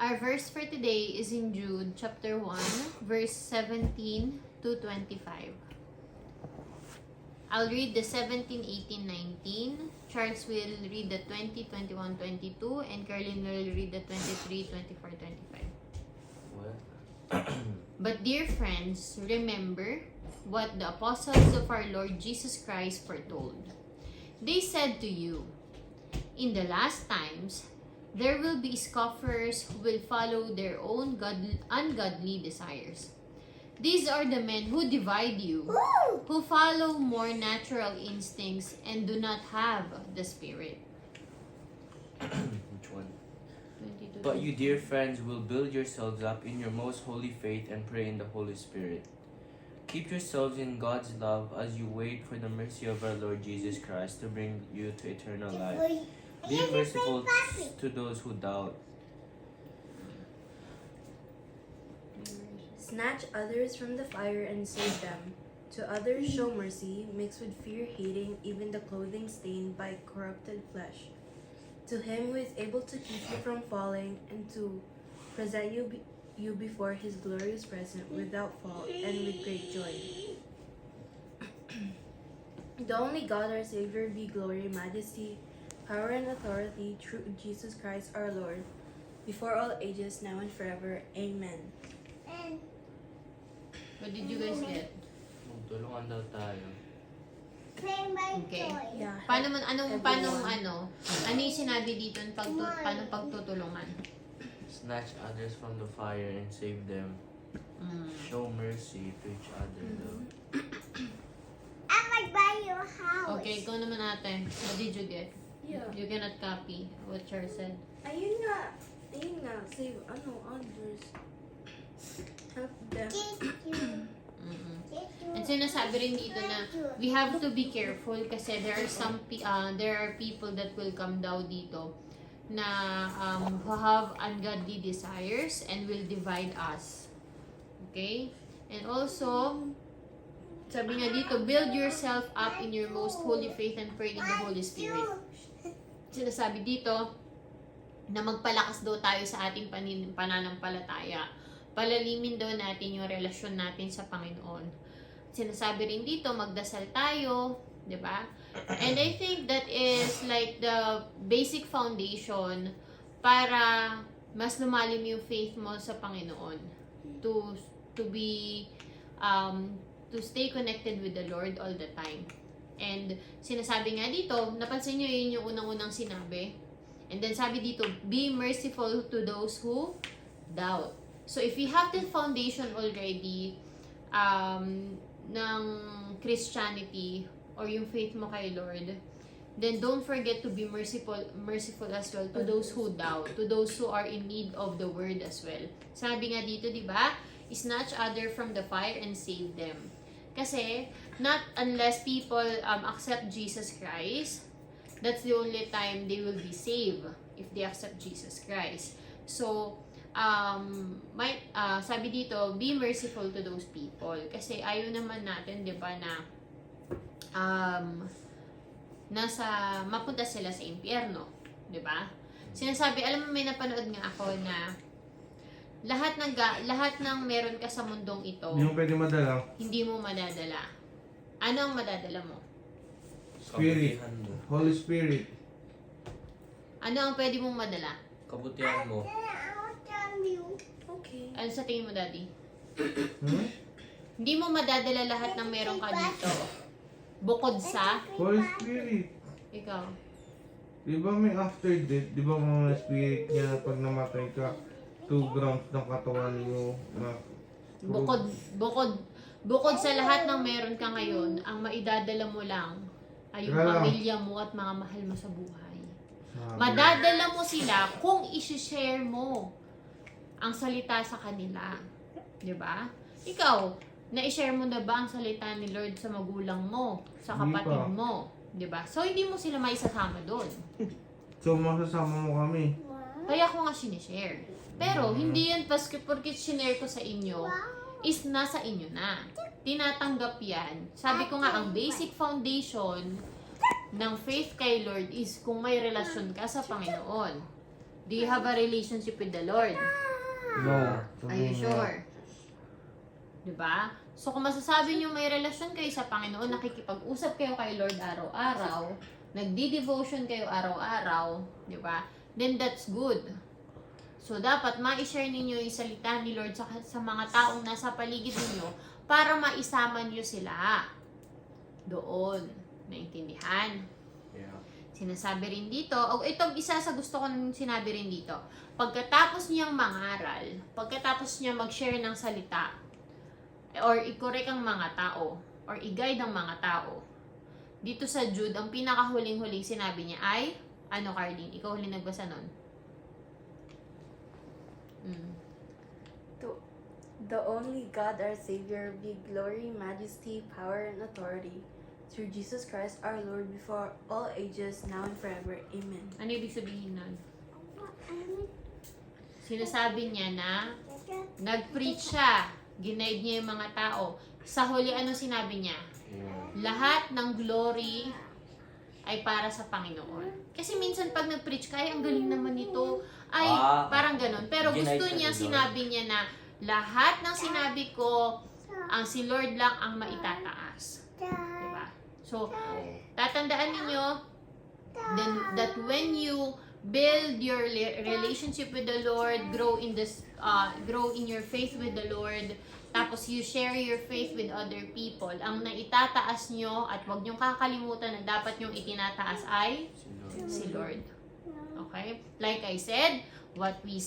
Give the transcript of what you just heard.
Our verse for today is in Jude chapter 1, verse 17 to 25. I'll read the 17, 18, 19. Charles will read the 20, 21, 22. And Carlin will read the 23, 24, 25. What? But dear friends, remember what the apostles of our Lord Jesus Christ foretold. They said to you, in the last times, there will be scoffers who will follow their own ungodly desires. These are the men who divide you, who follow more natural instincts and do not have the Spirit. Which one? 22. But you, dear friends, will build yourselves up in your most holy faith and pray in the Holy Spirit. Keep yourselves in God's love as you wait for the mercy of our Lord Jesus Christ to bring you to eternal life. Be merciful to those who doubt. Snatch others from the fire and save them. To others show mercy, mixed with fear, hating even the clothing stained by corrupted flesh. To him who is able to keep you from falling and to present you before his glorious presence without fault and with great joy. The only God our Savior be glory, majesty, power and authority through Jesus Christ our Lord, before all ages, now and forever. Amen. What did you guys get? Magtulungan daw tayo. Okay. Yeah. Paano Everyone. ano yung sinabi dito paano pagtutulungan? Snatch others from the fire and save them. Show mercy to each other though. I might buy your house. Okay, ikaw naman ate. What did you get? Yeah. You cannot copy what Charles said. Ayun nga. Save, others. Help them. And sinasabi rin dito na we have to be careful kasi there are people that will come daw dito na who have ungodly desires and will divide us. Okay? And also, sabi nga dito, build yourself up in your most holy faith and pray in the Holy Spirit. Sinasabi dito na magpalakas daw tayo sa ating pananampalataya. Palalimin daw natin yung relasyon natin sa Panginoon. Sinasabi rin dito, magdasal tayo, di ba? And I think that is like the basic foundation para mas lumalim yung faith mo sa Panginoon. To be to stay connected with the Lord all the time. And sinasabi nga dito, napansin nyo yun yung unang-unang sinabi. And then sabi dito, be merciful to those who doubt. So if you have the foundation already ng Christianity or yung faith mo kay Lord, then don't forget to be merciful as well to those who doubt, to those who are in need of the word as well. Sabi nga dito, di ba? Snatch other from the fire and save them. Kasi not unless people accept Jesus Christ, that's the only time they will be saved if they accept Jesus Christ. So sabi dito, be merciful to those people. Kasi ayaw naman natin, di ba, na mapunta sila sa impyerno. Di ba? Sinasabi, alam mo, may napanood nga ako na lahat ng meron ka sa mundong ito, Hindi mo pwede madala. hindi mo madadala. Ano ang madadala mo? Spirit. Kabutihan mo. Holy Spirit. Ano ang pwede mong madala? Kabutihan mo. Okay. Ano sa tingin mo, Daddy? Hmm? Hindi mo madadala lahat ng meron ka dito. Bukod sa Holy Spirit. ikaw. Di ba may after death? Di ba mga spirit niya na pag namatay ka, 2 grams ng katawan mo na Bukod sa lahat ng meron ka ngayon, ang maidadala mo lang ay yung Wala. pamilya mo at mga mahal mo sa buhay. sabi. Madadala mo sila kung isi-share mo ang salita sa kanila. 'Di ba? Ikaw, na-share mo na ba ang salita ni Lord sa magulang mo, sa Hindi kapatid pa. mo? 'Di ba? So, hindi mo sila maisasama doon. So masasama mo kami. Kaya ko nga sinishare. Pero, hindi yan porkit sinare ko sa inyo, is nasa inyo na. Tinatanggap yan. Sabi ko nga, ang basic foundation ng faith kay Lord is kung may relasyon ka sa Panginoon. Do you have a relationship with the Lord? No. Are you sure? Diba? So, kung masasabi nyo may relasyon kayo sa Panginoon, nakikipag-usap kayo kay Lord araw-araw, nagdi-devotion kayo araw-araw, diba? Then that's good. So, dapat ma-share ninyo yung salita ni Lord sa mga taong nasa paligid ninyo para maisama nyo sila doon. Naintindihan? Yeah. Sinasabi rin dito, o ito isa sa gusto kong sinabi rin dito, pagkatapos niyang mangaral, pagkatapos niya mag-share ng salita, or i-correct ang mga tao, or i-guide ang mga tao, dito sa Jude, ang pinakahuling-huling sinabi niya ay, ano Carlene, ikaw huling nagbasa nun? To the only God our Savior be glory, majesty, power, and authority through Jesus Christ our Lord before all ages, now and forever. Amen. Ano ibig sabihin nun? Sinasabi niya na nag-preach siya, ginaid niya yung mga tao. Sa huli, ano sinabi niya? Yeah. Lahat ng glory ay para sa Panginoon. Kasi minsan pag nag-preach ka, ay ang galing naman nito, ay parang ganun. Pero gusto Ginaid ka niya, ni Lord. sinabi niya na lahat ng sinabi ko, ang si Lord lang ang maitataas. Diba? So, tatandaan ninyo then that when you build your relationship with the Lord, grow in your faith with the Lord, tapos you share your faith with other people, ang naitataas nyo at wag nyong kakalimutan na dapat nyong itinataas ay Si Lord. si Lord. Okay? Like I said, what we